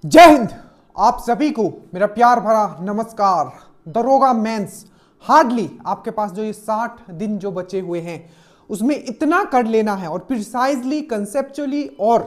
जय हिंद। आप सभी को मेरा प्यार भरा नमस्कार। दरोगा मेंस हार्डली आपके पास जो ये 60 दिन जो बचे हुए हैं उसमें इतना कर लेना है और प्रिसाइजली कंसेप्चुअली और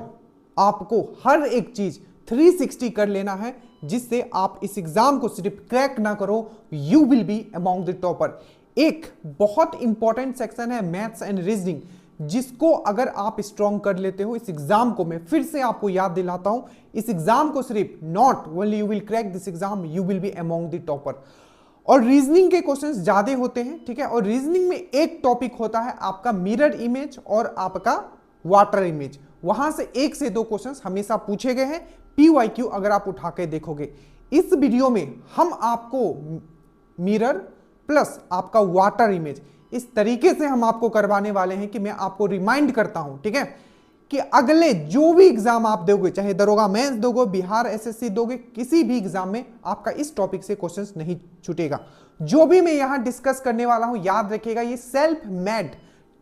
आपको हर एक चीज 360 कर लेना है जिससे आप इस एग्जाम को सिर्फ क्रैक ना करो, you will be among the topper. एक बहुत इंपॉर्टेंट सेक्शन है मैथ्स एंड रीजनिंग, जिसको अगर आप स्ट्रॉन्ग कर लेते हो इस एग्जाम को, मैं फिर से आपको याद दिलाता हूं, इस एग्जाम को सिर्फ not only you will crack this exam, you will be among the topper. और रीजनिंग के क्वेश्चंस ज्यादा होते हैं, ठीक है। और रीजनिंग में एक टॉपिक होता है आपका मिरर इमेज और आपका वाटर इमेज, वहां से 1 से 2 क्वेश्चंस हमेशा पूछे गए हैं PYQ अगर आप उठा के देखोगे। इस वीडियो में हम आपको मिरर प्लस आपका वाटर इमेज इस तरीके से हम आपको करवाने वाले हैं कि मैं आपको रिमाइंड करता हूं, ठीक है, कि अगले जो भी एग्जाम आप दोगे, चाहे दरोगा मेंस दोगे, बिहार SSC दोगे, किसी भी एग्जाम में आपका इस टॉपिक से क्वेश्चंस नहीं छूटेगा। जो भी मैं यहां डिस्कस करने वाला हूं याद रखिएगा, ये सेल्फ मेड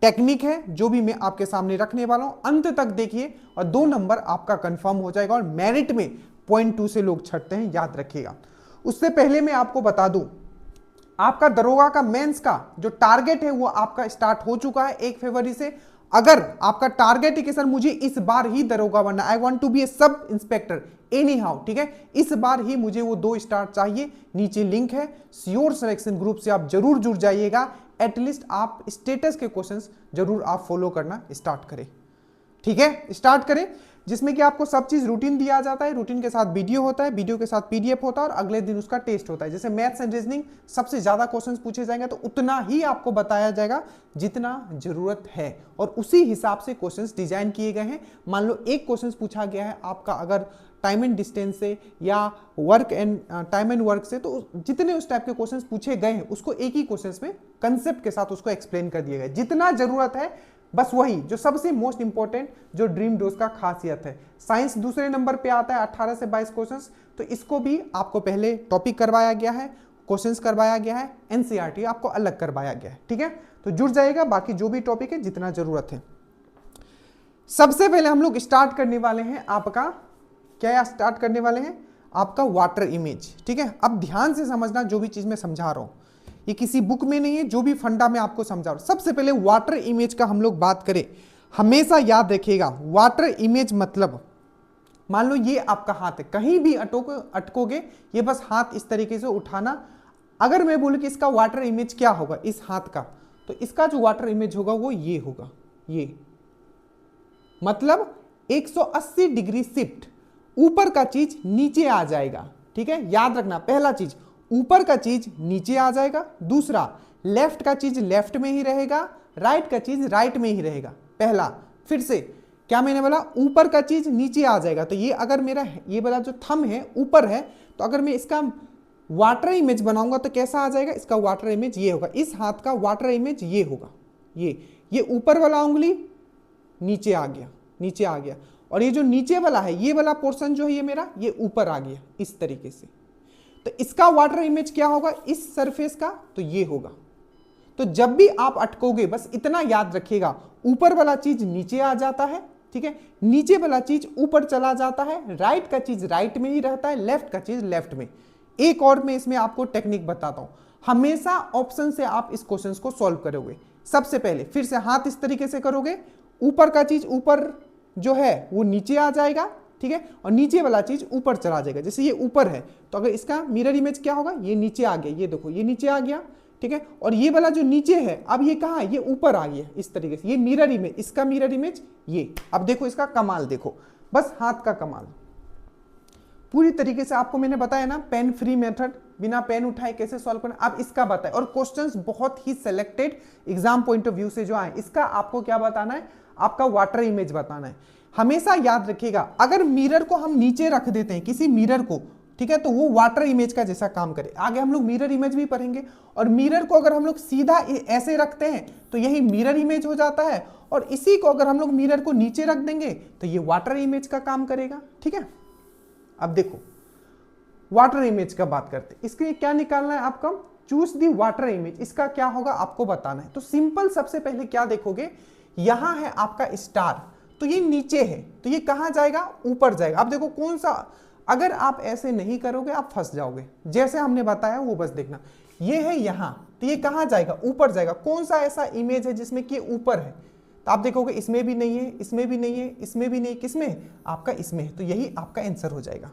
टेक्निक है जो भी मैं आपके सामने रखने वाला हूं। अंत तक देखिए और 2 नंबर आपका कंफर्म हो जाएगा और मेरिट में 0.2 से लोग छटते हैं, याद रखिएगा। उससे पहले मैं आपको बता दूं, आपका दरोगा का मेंस का जो टारगेट है वो आपका स्टार्ट हो चुका है 1 फरवरी से। अगर आपका टारगेट है कि सर मुझे इस बार ही दरोगा बनना, I want to be a sub inspector any how, ठीक है, इस बार ही मुझे वो 2 स्टार चाहिए, नीचे लिंक है श्योर सिलेक्शन ग्रुप से आप जरूर जुड़ जाइएगा। एटलीस्ट आप स्टेटस के क्वेश्चंस जरूर आप फॉलो करना स्टार्ट करें, ठीक है, स्टार्ट करें, जिसमें कि आपको सब चीज रूटीन दिया जाता है, रूटीन के साथ वीडियो होता है, वीडियो के साथ PDF होता है और अगले दिन उसका टेस्ट होता है। जैसे मैथ्स एंड रीजनिंग सबसे ज्यादा क्वेश्चंस पूछे जाएंगे तो उतना ही आपको बताया जाएगा जितना जरूरत है और उसी हिसाब से क्वेश्चंस डिजाइन किए गए हैं। मान लो एक क्वेश्चन पूछा गया है आपका अगर टाइम एंड डिस्टेंस से या work and time and work से, तो जितने उस टाइप के क्वेश्चंस पूछे गए हैं उसको एक ही क्वेश्चंस में कंसेप्ट के साथ उसको एक्सप्लेन कर दिया गया, जितना जरूरत है बस वही जो सबसे मोस्ट इंपॉर्टेंट जो ड्रीम डोज का खासियत है। साइंस दूसरे नंबर पे आता है 18 से 22 क्वेश्चंस, तो इसको भी आपको पहले टॉपिक करवाया गया है, क्वेश्चंस करवाया गया है, NCERT आपको अलग करवाया गया है, ठीक है। तो जुड़ जाएगा बाकी जो भी टॉपिक है जितना जरूरत है। सबसे पहले हम लोग स्टार्ट करने वाले हैं आपका क्या स्टार्ट करने वाले हैं आपका वाटर इमेज, ठीक है। अब ध्यान से समझना जो भी चीज मैं समझा रहा हूं, ये किसी बुक में नहीं है, जो भी फंडा मैं आपको समझा रहा हूं। सबसे पहले वाटर इमेज का हम लोग बात करें, हमेशा याद रखिएगा वाटर इमेज मतलब मान लो ये आपका हाथ है, कहीं भी अटकोगे ये बस हाथ इस तरीके से उठाना। अगर मैं बोलूं कि इसका वाटर इमेज क्या होगा इस हाथ का, तो इसका जो वाटर इमेज होगा वो ये होगा, ये मतलब 180 डिग्री शिफ्ट, ऊपर का चीज नीचे आ जाएगा, ठीक है। याद रखना पहला चीज ऊपर का चीज नीचे आ जाएगा, दूसरा लेफ्ट का चीज लेफ्ट में ही रहेगा, राइट का चीज राइट में ही रहेगा। पहला फिर से क्या मैंने बोला, ऊपर का चीज नीचे आ जाएगा, तो ये अगर मेरा ये वाला जो थंब है ऊपर है, तो अगर मैं इसका वाटर इमेज बनाऊंगा तो कैसा आ जाएगा, इसका वाटर इमेज ये होगा, इस हाथ का वाटर इमेज ये होगा, ये ऊपर वाला उंगली नीचे आ गया, नीचे आ गया, और ये जो नीचे वाला है ये वाला पोर्शन जो है ये मेरा ये ऊपर आ गया इस तरीके से। तो इसका वाटर इमेज क्या होगा इस सरफेस का, तो ये होगा। तो जब भी आप अटकोगे बस इतना याद रखिएगा, ऊपर वाला चीज नीचे आ जाता है, ठीक है, नीचे वाला चीज ऊपर चला जाता है, राइट का चीज राइट में ही रहता है, लेफ्ट का चीज लेफ्ट में। एक और मैं इसमें आपको टेक्निक बताता हूं, हमेशा ऑप्शन से आप इस क्वेश्चन को सॉल्व करोगे। सबसे पहले फिर से हाथ इस तरीके से करोगे, ऊपर का चीज ऊपर जो है वो नीचे आ जाएगा, ठीक है, और नीचे वाला चीज ऊपर चला जाएगा। जैसे ये ऊपर है तो अगर इसका मिरर इमेज क्या होगा, ये नीचे आ गया, ये देखो ये नीचे आ गया, ठीक है, और ये वाला जो नीचे है अब ये कहां है, ये ऊपर आ गया इस तरीके से, ये मिरर इमेज, इसका मिरर इमेज ये। अब देखो इसका कमाल देखो, बस हाथ का कमाल पूरी तरीके से आपको मैंने बताया ना, पेन फ्री मेथड, बिना पेन उठाए कैसे सॉल्व करना, अब इसका बताया। और क्वेश्चंस बहुत ही selected exam point of view से जो आए, इसका आपको क्या बताना है, आपका वाटर इमेज बताना है। हमेशा याद रखिएगा अगर मिरर को हम नीचे रख देते हैं किसी मिरर को, ठीक है, तो वो वाटर इमेज का जैसा काम करे। आगे हम लोग मिरर इमेज भी पढ़ेंगे, और मिरर को अगर हम लोग सीधा ऐसे रखते हैं तो यही मिरर इमेज हो जाता है, और इसी को अगर हम लोग मिरर को नीचे रख देंगे तो ये वाटर इमेज का काम करेगा, ठीक है। अब देखो वाटर इमेज का बात करते हैं, इसके लिए क्या निकालना है आपका, चूज दी वाटर इमेज, इसका क्या होगा आपको बताना है। तो सिंपल सबसे पहले क्या देखोगे, यहां है आपका स्टार, तो ये नीचे है तो ये कहां जाएगा, ऊपर जाएगा। अब देखो कौन सा अगर आप ऐसे नहीं करोगे आप फंस जाओगे। जैसे हमने बताया वो बस देखना, ये है यहां, तो ये कहां जाएगा, ऊपर जाएगा। कौन सा ऐसा इमेज है जिसमें कि ऊपर है, तो आप देखोगे इसमें भी नहीं है, इसमें भी नहीं है, इसमें भी नहीं, किसमें, आपका इसमें है, तो यही आपका आंसर हो जाएगा।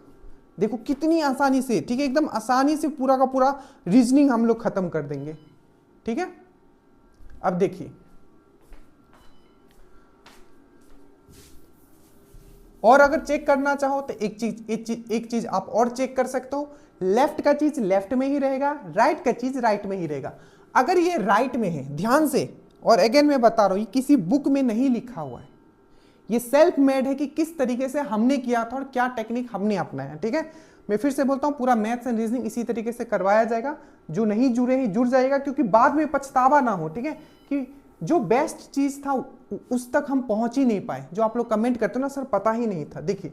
देखो कितनी आसानी से, ठीक है, एकदम आसानी से पूरा का पूरा रीजनिंग हम लोग खत्म कर देंगे, ठीक है। अब देखिए, और अगर चेक करना चाहो तो एक चीज आप और चेक कर सकते हो, लेफ्ट का चीज लेफ्ट में ही रहेगा, राइट का चीज राइट में ही रहेगा। अगर ये राइट में है, ध्यान से, और अगेन मैं बता रहा हूं, ये किसी बुक में नहीं लिखा हुआ है, ये सेल्फ मेड है कि किस तरीके से हमने किया था और क्या टेक्निक हमने अपनाया, ठीक है। मैं फिर से बोलता हूं, पूरा मैथ्स एंड रीजनिंग इसी तरीके से करवाया जाएगा। जो नहीं जुड़े हैं जुड़ जाएगा, क्योंकि बाद में पछतावा ना हो, ठीक है, कि जो बेस्ट चीज था उस तक हम पहुंच ही नहीं पाए। जो आप लोग कमेंट करते हो ना, सर पता ही नहीं था, देखिए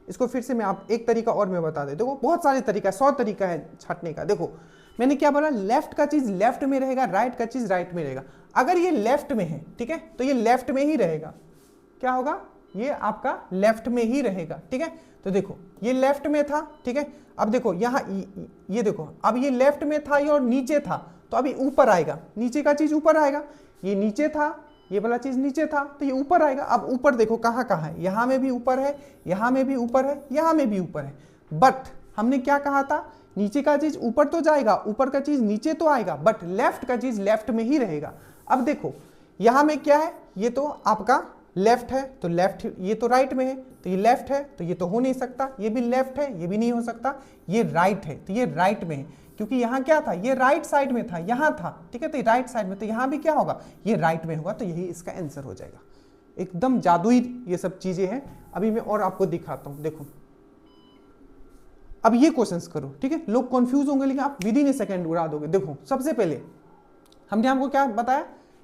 इसको फिर से मैं आप एक तरीका और मैं बता देता हूं। देखो बहुत सारे तरीका है, 100 तरीका है छाटने का। देखो मैंने क्या बोला, लेफ्ट का चीज लेफ्ट में रहेगा, राइट का चीज राइट में रहेगा। अगर ये लेफ्ट में है, ठीक है, तो ये लेफ्ट में ही रहेगा। क्या होगा, ये आपका लेफ्ट में ही रहेगा, ठीक है। तो देखो ये लेफ्ट में था, ठीक है। अब देखो यहाँ ये देखो, अब ये लेफ्ट में था ये और नीचे था, तो अभी ऊपर आएगा, नीचे का चीज ऊपर आएगा। ये नीचे था, ये वाला चीज नीचे था, तो ये ऊपर आएगा। अब ऊपर देखो कहाँ कहाँ है, यहाँ में भी ऊपर है, यहाँ में भी ऊपर है, यहाँ में भी ऊपर है। बट हमने क्या कहा था, नीचे का चीज ऊपर तो जाएगा, ऊपर का चीज नीचे तो आएगा, बट लेफ्ट का चीज लेफ्ट में ही रहेगा। अब देखो यहाँ में क्या है, ये तो आपका लेफ्ट है, तो लेफ्ट, ये तो राइट में है, तो ये लेफ्ट है, तो ये तो हो नहीं सकता। ये भी लेफ्ट है, ये भी नहीं हो सकता। ये राइट है, तो ये राइट में है, क्योंकि यहाँ क्या था, ये राइट साइड में था, यहाँ था, ठीक है, तो राइट साइड में, तो यहाँ भी क्या होगा, ये राइट में होगा, तो यही इसका आंसर हो जाएगा। एकदम जादुई ये सब चीजें हैं। अभी मैं और आपको दिखाता हूँ। देखो अब ये क्वेश्चंस करो, ठीक है। लोग कंफ्यूज होंगे, लेकिन आप विद इन ए सेकेंड उड़ा दोगे। देखो सबसे पहले हमने आपको क्या बताया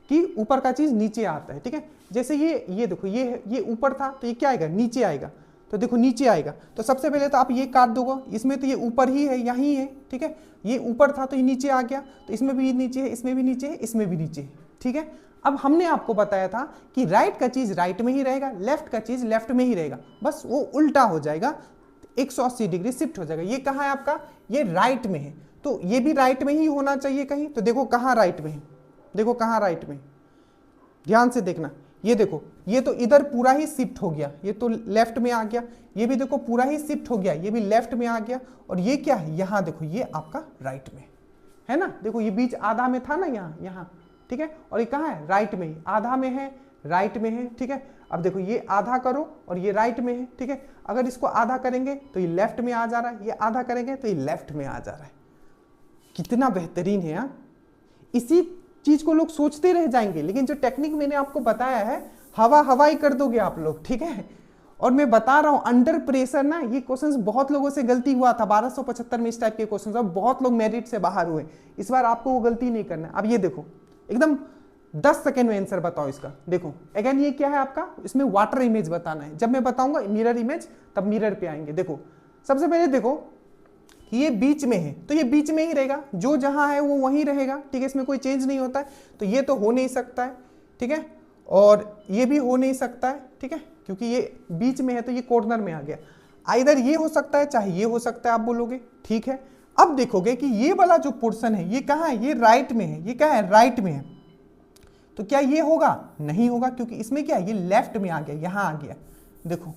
कि ऊपर का चीज नीचे आता है, ठीक है। जैसे ये देखो, ये ऊपर था, तो ये क्या आएगा, नीचे आएगा। तो देखो नीचे आएगा, तो सबसे पहले तो आप ये काट दोगे, इसमें तो ये ऊपर ही है, यहीं है, ठीक है। ये ऊपर था तो ये नीचे आ गया, तो इसमें भी नीचे है, इसमें भी नीचे है, इसमें भी नीचे है, ठीक है। अब हमने आपको बताया था कि राइट का चीज राइट में ही रहेगा, लेफ्ट का चीज लेफ्ट में ही रहेगा, बस वो उल्टा हो जाएगा, 180 डिग्री शिफ्ट हो जाएगा। ये कहाँ है आपका, ये राइट में है, तो ये भी राइट में ही होना चाहिए कहीं। तो देखो कहाँ राइट में है, देखो कहाँ राइट में, ध्यान से देखना। ये देखो, ये तो इधर पूरा ही शिफ्ट हो गया, ये तो लेफ्ट में आ गया। ये भी देखो पूरा ही शिफ्ट हो गया, ये भी लेफ्ट में आ गया। और ये क्या है, यहाँ देखो, ये आपका राइट में है ना। देखो ये बीच आधा में था ना, यहाँ, ठीक है। और ये कहाँ है, राइट में ही, आधा में है, राइट में है, ठीक है। अब देखो ये आधा करो और ये राइट में है, ठीक है। अगर इसको आधा करेंगे तो ये लेफ्ट में आ जा रहा है, ये आधा करेंगे तो ये लेफ्ट में आ जा रहा है। कितना बेहतरीन है यार। इसी चीज को लोग सोचते रह जाएंगे, लेकिन जो टेक्निक मैंने आपको बताया है, हवाई कर दोगे आप लोग, ठीक है। और मैं बता रहा हूं, अंडर प्रेशर ना ये क्वेश्चंस बहुत लोगों से गलती हुआ था 1275 में, इस टाइप के क्वेश्चंस, अब बहुत लोग मेरिट से बाहर हुए। इस बार आपको वो गलती नहीं करना है। अब ये देखो एकदम 10 सेकेंड में आंसर बताओ इसका। देखो अगेन ये क्या है आपका, इसमें वाटर इमेज बताना है। जब मैं बताऊंगा मिरर इमेज, तब मिरर पे आएंगे। देखो सबसे पहले देखो ये बीच में है, तो ये बीच में ही रहेगा, जो जहां है वो वहीं रहेगा, ठीक है। इसमें कोई चेंज नहीं होता है, तो ये तो हो नहीं सकता है, ठीक है। और ये भी हो नहीं सकता है, ठीक है, क्योंकि ये बीच में है, तो ये कॉर्नर में आ गया। इधर ये हो सकता है, चाहे ये हो सकता है, आप बोलोगे, ठीक है। अब देखोगे कि ये वाला जो पोर्शन है ये कहाँ है, ये राइट में है, ये क्या है, राइट में है। तो क्या ये होगा, नहीं होगा, क्योंकि इसमें क्या है, ये लेफ्ट में आ गया, यहां आ गया। देखो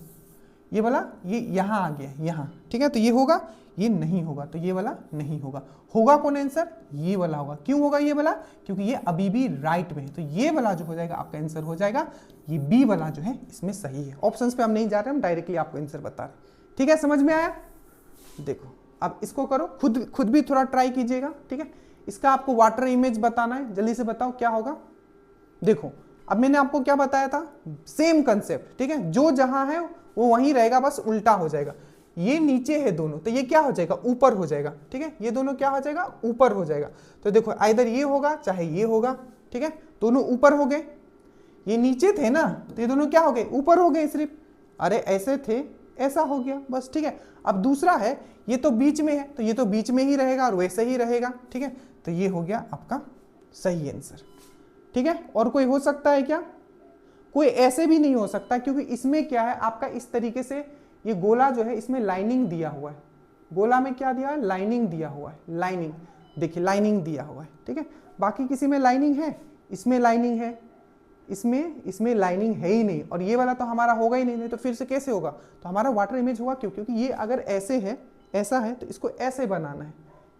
ये वाला, ये यहां आ गया, यहां, ठीक है। तो ये होगा, ये नहीं होगा, तो ये वाला नहीं होगा। होगा कौन आंसर, ये वाला होगा। क्यों होगा ये वाला, क्योंकि ये अभी भी राइट में है, तो ये वाला जो हो जाएगा आपका आंसर हो जाएगा। ये बी वाला जो है इसमें सही है। ऑप्शंस पे हम नहीं जा रहे, हम डायरेक्टली आपको आंसर बता रहे, ठीक है। समझ में आया। देखो अब इसको करो, खुद भी थोड़ा ट्राई कीजिएगा, ठीक है। इसका आपको वाटर इमेज बताना है, जल्दी से बताओ क्या होगा। देखो अब मैंने आपको क्या बताया था, सेम कंसेप्ट, ठीक है। जो जहां है वो वहीं रहेगा, बस उल्टा हो जाएगा। ये नीचे है दोनों, तो ये क्या हो जाएगा, ऊपर हो जाएगा, ठीक है। ये दोनों क्या हो जाएगा, ऊपर हो जाएगा। तो देखो इधर ये होगा चाहे ये होगा, ठीक है, दोनों ऊपर हो गए। ये नीचे थे ना, तो ये दोनों क्या हो गए, ऊपर हो गए सिर्फ। अरे ऐसे थे, ऐसा हो गया, बस, ठीक है। अब दूसरा है, ये तो बीच में है, तो ये तो बीच में ही रहेगा और वैसे ही रहेगा, ठीक है। तो ये हो गया आपका सही आंसर, ठीक है। और कोई हो सकता है क्या, कोई ऐसे भी नहीं हो सकता, क्योंकि इसमें क्या है आपका, इस तरीके से ये गोला जो है इसमें लाइनिंग दिया हुआ है, गोला में क्या दिया है, लाइनिंग दिया हुआ है, लाइनिंग, देखिए लाइनिंग दिया हुआ है, ठीक है। बाकी किसी में लाइनिंग है, इसमें लाइनिंग है, इसमें लाइनिंग है ही नहीं, और ये वाला तो हमारा होगा ही नहीं, नहीं तो फिर से कैसे होगा, तो हमारा वाटर इमेज होगा क्यों, क्योंकि ये अगर ऐसे है, ऐसा है, तो इसको ऐसे बनाना है,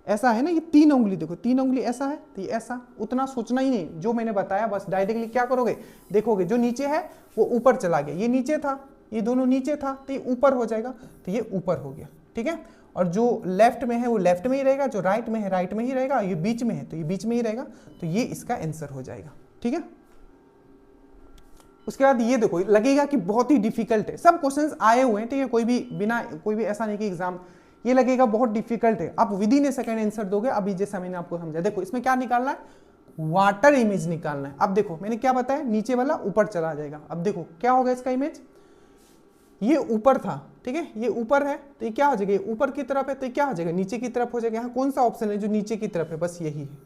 ऐसा है ना, ये 3 उंगली देखो, 3 उंगली ऐसा है, तो ये ऐसा, उतना सोचना ही नहीं, जो मैंने बताया बस डायरेक्टली क्या करोगे, देखोगे जो नीचे है वो ऊपर चला गया, ये नीचे था, ये दोनों नीचे था, तो ये ऊपर हो जाएगा, तो ये ऊपर हो गया, ठीक है। और जो लेफ्ट में है वो लेफ्ट में ही रहेगा, जो राइट में है राइट में ही रहेगा, ये बीच में है तो ये बीच में ही रहेगा, तो ये इसका आंसर हो जाएगा, ठीक है। उसके बाद ये देखो, लगेगा कि बहुत ही डिफिकल्ट है, सब क्वेश्चंस आए हुए हैं, ठीक है, कोई भी ऐसा नहीं कि एग्जाम ये लगेगा बहुत डिफिकल्ट है, आप with in A second answer दोगे। अभी जैसा मैंने आपको समझा, देखो इसमें क्या निकालना है, वाटर इमेज निकालना है। अब देखो मैंने क्या बताया, नीचे वाला ऊपर चला जाएगा, अब देखो क्या होगा इसका इमेज, ये ऊपर था, ठीक है, ये ऊपर है, तो ये क्या हो जाएगा, ये ऊपर की तरफ है, तो ये क्या हो जाएगा, नीचे की तरफ हो जाएगा। यहाँ कौन सा ऑप्शन है जो नीचे की तरफ है, बस यही है,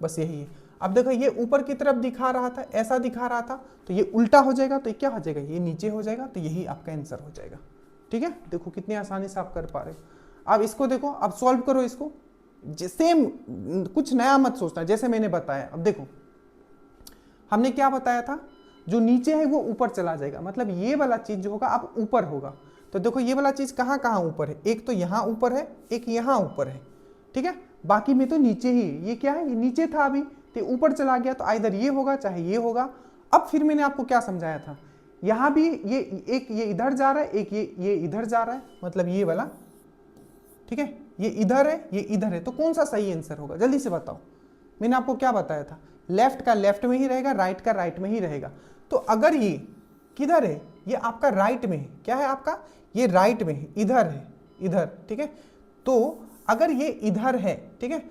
बस यही है। अब देखो ये ऊपर की तरफ दिखा रहा था, ऐसा दिखा रहा था, तो ये उल्टा हो जाएगा, तो ये क्या हो जाएगा, ये नीचे हो जाएगा, तो यही आपका आंसर हो जाएगा, ठीक है। देखो कितनी आसानी से आप कर पा रहे हो। अब इसको देखो, अब सॉल्व करो इसको, सेम, कुछ नया मत सोचना, जैसे मैंने बताया। अब देखो हमने क्या बताया था, जो नीचे है वो ऊपर चला जाएगा, मतलब ये वाला चीज जो होगा अब ऊपर होगा। तो देखो ये वाला चीज कहाँ कहाँ ऊपर है, एक तो यहाँ ऊपर है, एक यहाँ ऊपर है, ठीक है, बाकी में तो नीचे ही। ये क्या है, ये नीचे था अभी, तो ऊपर चला गया, तो आइदर ये होगा चाहे ये होगा। अब फिर मैंने आपको क्या समझाया था, यहाँ भी ये एक, ये इधर जा रहा है, एक ये इधर जा रहा है, मतलब ये वाला, ठीक है, ये इधर है, ये इधर है, तो कौन सा सही आंसर होगा, जल्दी से बताओ। मैंने आपको क्या बताया था, लेफ्ट का लेफ्ट में ही रहेगा, राइट का राइट में ही रहेगा। तो अगर ये किधर है, ये आपका राइट में है, क्या है आपका, ये राइट में है, इधर है, इधर, ठीक है। तो अगर ये इधर है, ठीक है,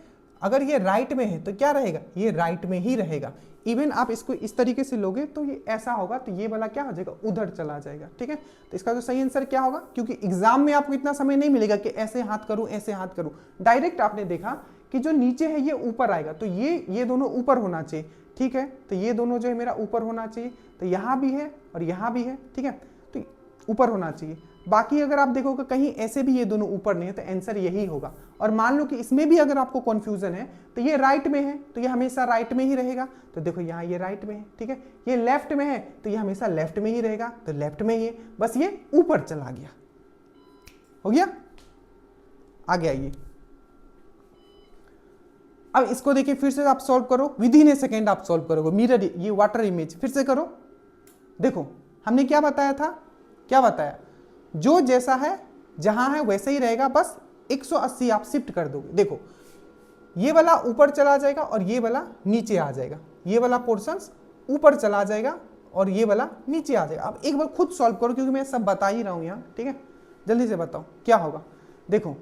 अगर ये राइट में है तो क्या रहेगा, ये राइट में ही रहेगा। इवन आप इसको इस तरीके से लोगे तो ये ऐसा होगा, तो ये वाला क्या हो जाएगा, उधर चला जाएगा, ठीक है। तो इसका जो सही आंसर क्या होगा, क्योंकि एग्जाम में आपको इतना समय नहीं मिलेगा कि ऐसे हाथ करूं ऐसे हाथ करूं, डायरेक्ट आपने देखा कि जो नीचे है ये ऊपर आएगा, तो ये दोनों ऊपर होना चाहिए, ठीक है। तो ये दोनों जो है मेरा ऊपर होना चाहिए, तो यहाँ भी है और यहाँ भी है, ठीक है, तो ऊपर होना चाहिए। बाकी अगर आप देखोगे कहीं ऐसे भी ये दोनों ऊपर नहीं है, तो आंसर यही होगा। और मान लो कि इसमें भी अगर आपको कंफ्यूजन है, तो ये राइट में है तो ये हमेशा राइट में ही रहेगा, तो देखो यहाँ ये राइट में है, ठीक है, ये लेफ्ट में है तो ये हमेशा लेफ्ट में ही रहेगा, तो लेफ्ट में ही है, बस ये ऊपर चला गया, हो गया, आ गया ये। अब इसको देखिए फिर से आप सॉल्व करो, विद इन ए सेकेंड आप सॉल्व करोगे। मिरर, ये वाटर इमेज फिर से करो, देखो हमने क्या बताया था, क्या बताया, जो जैसा है जहां है वैसे ही रहेगा, बस 180 आप शिफ्ट कर दोगे। देखो ये वाला ऊपर चला जाएगा और ये वाला नीचे आ जाएगा, ये वाला पोर्शन ऊपर चला जाएगा और ये वाला नीचे आ जाएगा। अब एक बार खुद सॉल्व करो, क्योंकि मैं सब बता ही रहा हूं यहाँ, ठीक है, जल्दी से बताओ क्या होगा। देखो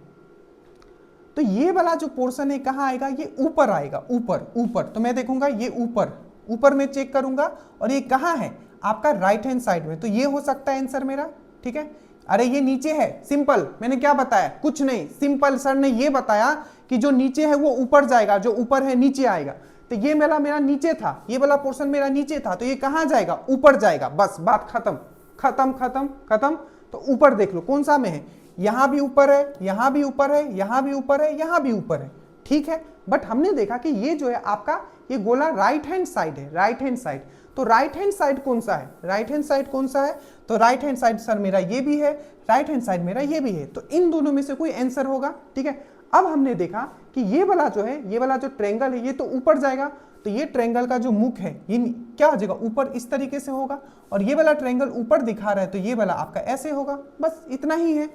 तो ये वाला जो पोर्शन है कहाँ आएगा, ये ऊपर आएगा, ऊपर ऊपर, तो मैं देखूंगा ये ऊपर, ऊपर में चेक करूंगा, और ये कहाँ है आपका राइट हैंड साइड में, तो ये हो सकता है आंसर मेरा, ठीक है। अरे ये नीचे है, सिंपल, मैंने क्या बताया, कुछ नहीं, सिंपल सर ने ये बताया कि जो नीचे है वो ऊपर जाएगा, जो ऊपर है नीचे आएगा, तो ये मेरा नीचे था, ये वाला पोर्शन मेरा नीचे था, तो ये कहाँ जाएगा, ऊपर जाएगा, बस बात खत्म खत्म खत्म खत्म। तो ऊपर देख लो कौन सा में है, यहां भी ऊपर है, यहां भी ऊपर है, यहां भी ऊपर है, यहां भी ऊपर है, ठीक है। बट हमने देखा कि ये जो है आपका ये गोला राइट हैंड साइड है, राइट हैंड साइड, तो राइट हैंड साइड कौन सा है, राइट हैंड साइड कौन सा है, तो राइट हैंड साइड सर मेरा ये भी है, राइट हैंड साइड मेरा ये भी है, तो इन दोनों में से कोई आंसर होगा, ठीक है। अब हमने देखा कि ये वाला जो है, ये वाला जो ट्रायंगल है ये तो ऊपर जाएगा, तो ये ट्रायंगल का जो मुख है ये क्या हो जाएगा, ऊपर इस तरीके से होगा, और ये वाला ट्रायंगल ऊपर दिखा रहा है तो ये वाला आपका ऐसे होगा, बस इतना ही है।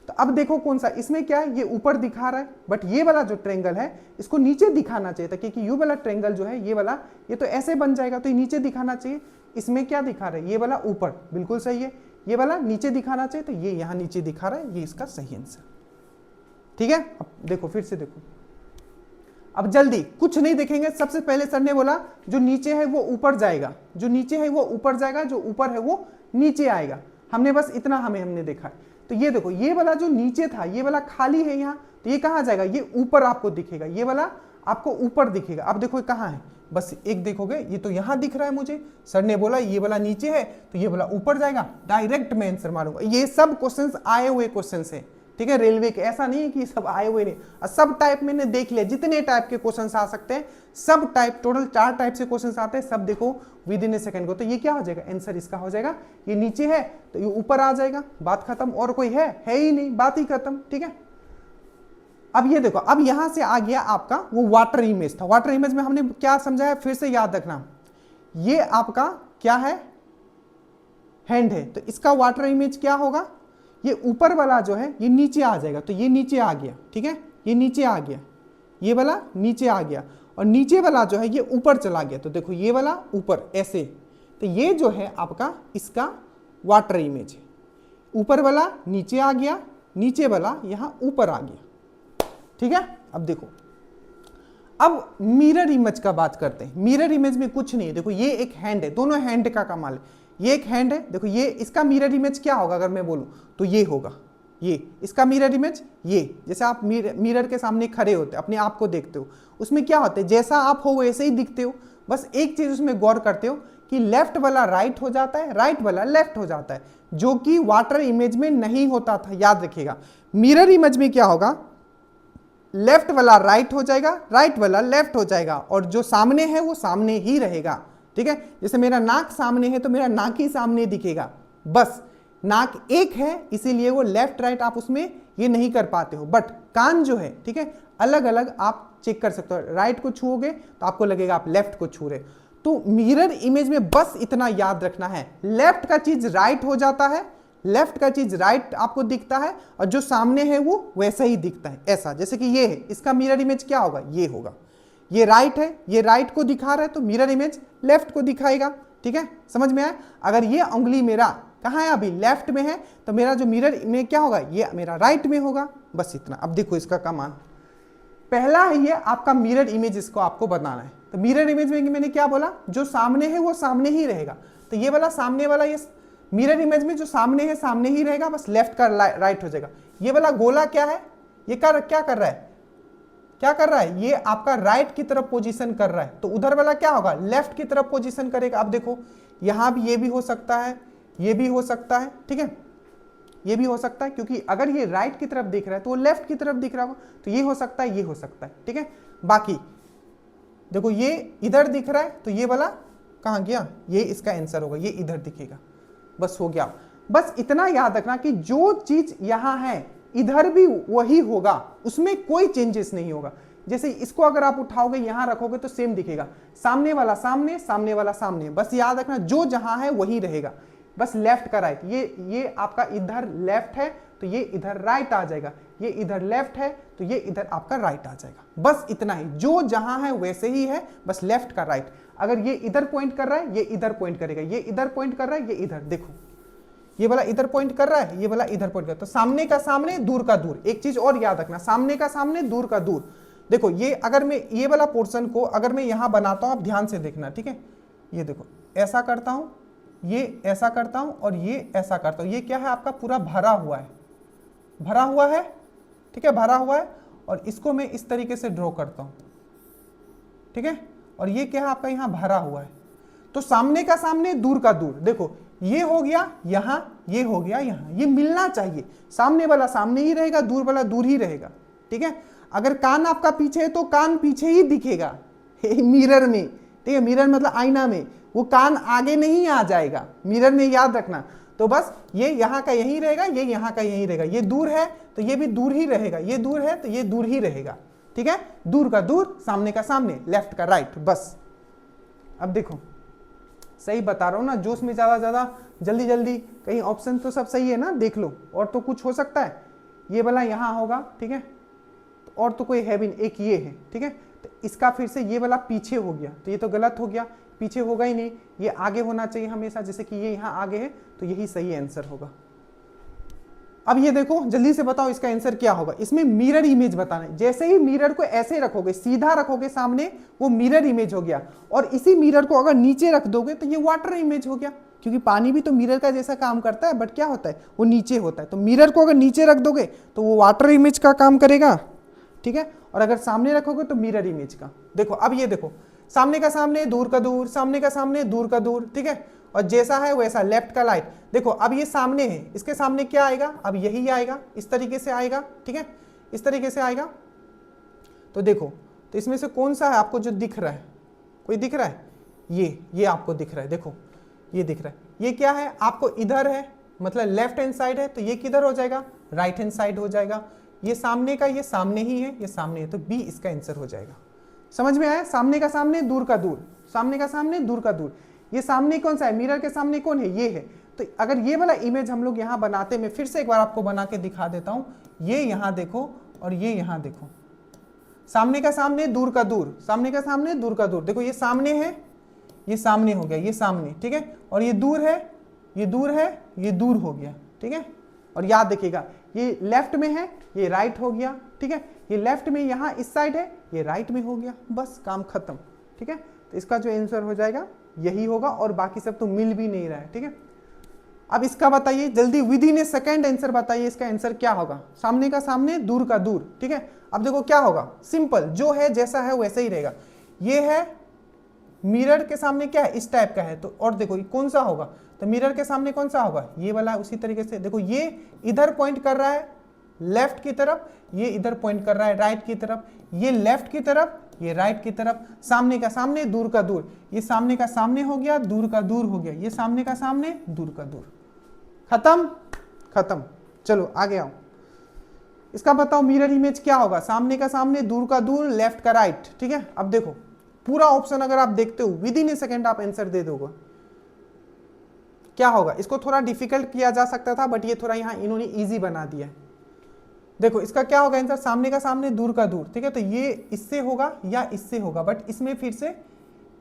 तो अब देखो कौन सा, इसमें क्या है, ये ऊपर दिखा रहा है, बट ये वाला जो ट्रायंगल है इसको नीचे दिखाना चाहिए था, क्योंकि ये वाला ट्रायंगल जो है ये वाला, ये तो ऐसे बन जाएगा, तो ये नीचे दिखाना चाहिए। इसमें क्या दिखा रहा है, ये वाला ऊपर, बिल्कुल सही है, ये वाला नीचे दिखाना चाहिए, तो ये यहाँ नीचे दिखा रहा है, ये इसका सही आंसर, ठीक है। अब देखो फिर से देखो, अब जल्दी कुछ नहीं देखेंगे, सबसे पहले सर ने बोला जो नीचे है वो ऊपर जाएगा, जो नीचे है वो ऊपर जाएगा, जो ऊपर है वो नीचे आएगा, हमने बस इतना हमने देखा है। तो ये देखो ये वाला जो नीचे था ये वाला खाली है यहाँ, तो ये कहाँ जाएगा, ये ऊपर आपको दिखेगा, ये वाला आपको ऊपर दिखेगा। अब देखो कहाँ है, बस एक देखोगे, ये तो यहां दिख रहा है मुझे, सर ने बोला ये वाला नीचे है तो ये वाला ऊपर जाएगा, डायरेक्ट मैं आंसर मारूंगा। ये सब क्वेश्चंस आए हुए क्वेश्चंस है, ठीक है, रेलवे के, ऐसा नहीं है कि सब आए हुए नहीं, सब टाइप मैंने देख लिया, जितने टाइप के क्वेश्चंस आ सकते हैं सब टाइप, टोटल 4 टाइप से क्वेश्चंस आते हैं, सब देखो विद इन ए सेकंड को। तो ये क्या हो जाएगा, आंसर इसका हो जाएगा, ये नीचे है तो ये ऊपर आ जाएगा, बात खत्म। और कोई है ही नहीं, बात ही खत्म, ठीक है। अब ये देखो, अब यहां से आ गया आपका वो वाटर इमेज था। वाटर इमेज में हमने क्या समझाया, फिर से याद रखना, ये आपका क्या है, हैंड है, तो इसका वाटर इमेज क्या होगा, ये ऊपर वाला जो है ये नीचे आ जाएगा, तो ये नीचे आ गया, ठीक है, ये नीचे आ गया, ये वाला नीचे आ गया, और नीचे वाला जो है ये ऊपर चला गया, तो देखो ये वाला ऊपर ऐसे, तो ये जो है आपका इसका वाटर इमेज है। ऊपर वाला नीचे आ गया, नीचे वाला यहां ऊपर आ गया, ठीक है। अब देखो, अब मिरर इमेज का बात करते हैं। मिरर इमेज में कुछ नहीं है, देखो ये एक हैंड है, दोनों हैंड का कमाल है, ये एक हैंड है, देखो ये, इसका मिरर इमेज क्या होगा अगर मैं बोलूं तो ये होगा, ये इसका मिरर इमेज, ये जैसे आप मिरर के सामने खड़े होते अपने आप को देखते हो, उसमें क्या होता है, जैसा आप हो वैसे ही दिखते हो, बस एक चीज उसमें गौर करते हो कि लेफ्ट वाला राइट हो जाता है, राइट वाला लेफ्ट हो जाता है, जो कि वाटर इमेज में नहीं होता था, याद रखिएगा। मिरर इमेज में क्या होगा, लेफ्ट वाला राइट हो जाएगा, राइट वाला लेफ्ट हो जाएगा, और जो सामने है वो सामने ही रहेगा, ठीक है। जैसे मेरा नाक सामने है तो मेरा नाक ही सामने दिखेगा, बस नाक एक है इसीलिए वो लेफ्ट राइट आप उसमें ये नहीं कर पाते हो, बट कान जो है, ठीक है, अलग अलग आप चेक कर सकते हो, राइट को छूओगे तो आपको लगेगा आप लेफ्ट को छू रहे। तो मिरर इमेज में बस इतना याद रखना है, लेफ्ट का चीज राइट हो जाता है, लेफ्ट का चीज राइट आपको दिखता है, और जो सामने है वो वैसा ही दिखता है, ऐसा जैसे कि ये है, इसका मिरर इमेज क्या होगा, ये होगा, ये राइट है, ये राइट को दिखा रहा है तो मिरर इमेज लेफ्ट को दिखाएगा, ठीक है, समझ में आया। अगर ये उंगली मेरा कहाँ है, अभी लेफ्ट में है, तो मेरा जो मिरर में क्या होगा, ये मेरा राइट में होगा, बस इतना। अब देखो इसका कमाल, पहला है ये आपका मिरर इमेज, इसको आपको बताना है। तो मिरर इमेज में मैंने क्या बोला, जो सामने है वो सामने ही रहेगा, तो ये वाला सामने वाला, ये मिरर इमेज में जो सामने है सामने ही रहेगा, बस लेफ्ट का राइट हो जाएगा। ये वाला गोला क्या है, ये क्या कर रहा है, क्या कर रहा है, ये आपका राइट की तरफ पोजीशन कर रहा है, तो उधर वाला क्या होगा, लेफ्ट की तरफ पोजीशन करेगा। अब देखो यहां भी ये भी हो सकता है, ये भी हो सकता है, ठीक है, ये भी हो सकता है, क्योंकि अगर ये राइट की तरफ दिख रहा है तो वो लेफ्ट की तरफ दिख रहा होगा, तो ये हो सकता है, ये हो सकता है, ठीक है। बाकी देखो ये इधर दिख रहा है तो ये वाला कहां गया, ये इसका आंसर होगा, ये इधर दिखेगा, बस हो गया। बस इतना याद रखना कि जो चीज यहां है इधर भी वही होगा, उसमें कोई चेंजेस नहीं होगा। जैसे इसको अगर आप उठाओगे यहां रखोगे तो सेम दिखेगा, सामने वाला सामने, सामने वाला सामने, बस याद रखना जो जहां है वही रहेगा, बस लेफ्ट का राइट, ये आपका इधर लेफ्ट है तो ये इधर राइट आ जाएगा, ये इधर लेफ्ट है तो ये इधर आपका राइट आ जाएगा, बस इतना ही, जो जहां है वैसे ही है, बस लेफ्ट का राइट। अगर ये इधर पॉइंट कर रहा है ये इधर पॉइंट करेगा, ये इधर पॉइंट कर रहा है ये इधर, देखो ये वाला इधर पॉइंट कर रहा है, ये वाला इधर पॉइंट कर रहा है, तो सामने का सामने, दूर का दूर। एक चीज और याद रखना, सामने का सामने, दूर का दूर। देखो ये अगर मैं ये वाला पोर्शन को अगर मैं यहां बनाता हूं, आप ध्यान से देखना, ठीक है, ये देखो ऐसा करता हूं, ये ऐसा करता हूं और ये ऐसा करता हूं, ये क्या है आपका पूरा भरा हुआ है, भरा हुआ है, ठीक है, भरा हुआ है, और इसको मैं इस तरीके से ड्रॉ करता हूं, ठीक है, और ये क्या है आपका यहां भरा हुआ है, तो सामने का सामने, दूर का दूर। देखो ये हो गया यहां, ये हो गया यहां, ये मिलना चाहिए, सामने वाला सामने ही रहेगा, दूर वाला दूर ही रहेगा, ठीक है। अगर कान आपका पीछे है तो कान पीछे ही दिखेगा मिरर में, ठीक है, मिरर मतलब आईना में, वो कान आगे नहीं आ जाएगा मिरर में, याद रखना। तो बस ये यहाँ का यही रहेगा, ये यहाँ का यही रहेगा, ये दूर है तो ये भी दूर ही रहेगा, ये दूर है तो ये दूर ही रहेगा, ठीक है, दूर का दूर, सामने का सामने, लेफ्ट का राइट, बस। अब देखो सही बता रहा हूं ना, जोश में ज्यादा जल्दी जल्दी, कहीं ऑप्शन तो सब सही है ना, देख लो, और तो कुछ हो सकता है, ये वाला यहां होगा, ठीक है, और तो कोई है भी नहीं, एक ये है, ठीक है, तो इसका फिर से ये वाला पीछे हो गया, तो ये तो गलत हो गया, पीछे होगा ही नहीं, ये आगे होना चाहिए हमेशा, जैसे कि ये यहाँ आगे है तो यही सही आंसर होगा। अब ये देखो जल्दी से बताओ इसका आंसर क्या होगा, इसमें मिरर इमेज बताना है। जैसे ही मिरर को ऐसे रखोगे, सीधा रखोगे सामने, वो मिरर इमेज हो गया, और इसी मिरर को अगर नीचे रख दोगे तो ये वाटर इमेज हो गया, क्योंकि पानी भी तो मिरर का जैसा काम करता है, बट क्या होता है वो नीचे होता है, तो मिरर को अगर नीचे रख दोगे तो वो वाटर इमेज का काम करेगा, ठीक है, और अगर सामने रखोगे तो मिरर इमेज का। देखो अब ये देखो, सामने का सामने, दूर का दूर, सामने का सामने, दूर का दूर, ठीक है। और जैसा है वैसा, लेफ्ट का राइट। देखो अब ये सामने है, इसके सामने क्या आएगा, अब यही आएगा, इस तरीके से आएगा, ठीक है, इस तरीके से आएगा। तो देखो, तो इसमें से कौन सा है आपको जो दिख रहा है, कोई दिख रहा है, ये आपको दिख रहा है, देखो ये दिख रहा है। ये क्या है, आपको इधर है, मतलब लेफ्ट हैंड साइड है, तो ये किधर हो जाएगा, राइट हैंड साइड हो जाएगा। ये सामने का, ये सामने ही है, ये सामने है, तो बी इसका आंसर हो जाएगा। समझ में आया, सामने का सामने, दूर का दूर, सामने का सामने, दूर का दूर। ये सामने कौन सा है, मिरर के सामने कौन है, ये है। तो अगर ये वाला इमेज हम लोग यहाँ बनाते, मैं फिर से एक बार आपको बना के दिखा देता हूँ। ये यहाँ देखो और ये यहाँ देखो, सामने का सामने, दूर का दूर, सामने का सामने, दूर का दूर। देखो ये सामने है, ये सामने हो गया, ये सामने, ठीक है। और ये दूर है, ये दूर है, ये दूर हो गया, ठीक है। और याद देखिएगा, ये लेफ्ट में है, ये राइट हो गया, ठीक है। ये लेफ्ट में यहाँ इस साइड है, ये राइट में हो गया, बस काम खत्म, ठीक है। तो इसका जो आंसर हो जाएगा यही होगा, और बाकी सब तो मिल भी नहीं रहा है, ठीक है। अब इसका बताइए जल्दी, with in A second answer बताइए, इसका आंसर क्या होगा, सामने का सामने, दूर का दूर, ठीक है। अब देखो क्या होगा, सिंपल, जो है जैसा है वैसे ही रहेगा। ये है मिरर के सामने क्या है, इस टाइप का है, तो और देखो ये कौन सा होगा, तो मिरर के सामने कौन सा होगा, ये वाला। उसी तरीके से देखो, ये इधर पॉइंट कर रहा है लेफ्ट की तरफ, ये इधर पॉइंट कर रहा है राइट की तरफ, ये लेफ्ट की तरफ, ये राइट की तरफ। सामने का सामने, दूर का दूर, ये सामने का सामने हो गया, दूर का दूर हो गया, ये सामने का सामने, दूर का दूर। खत्म, खत्म। चलो आगे आओ, इसका बताओ मिरर इमेज क्या होगा, सामने का सामने, दूर का दूर, लेफ्ट का राइट, ठीक है। अब देखो पूरा ऑप्शन अगर आप देखते हो, विद इन ए सेकेंड आप आंसर दे दोगे, क्या होगा। इसको थोड़ा डिफिकल्ट किया जा सकता था, बट ये थोड़ा यहाँ इन्होंने इजी बना दिया है। देखो इसका क्या होगा आंसर, सामने का सामने, दूर का दूर, ठीक है। तो ये इससे होगा या इससे होगा, बट इसमें फिर से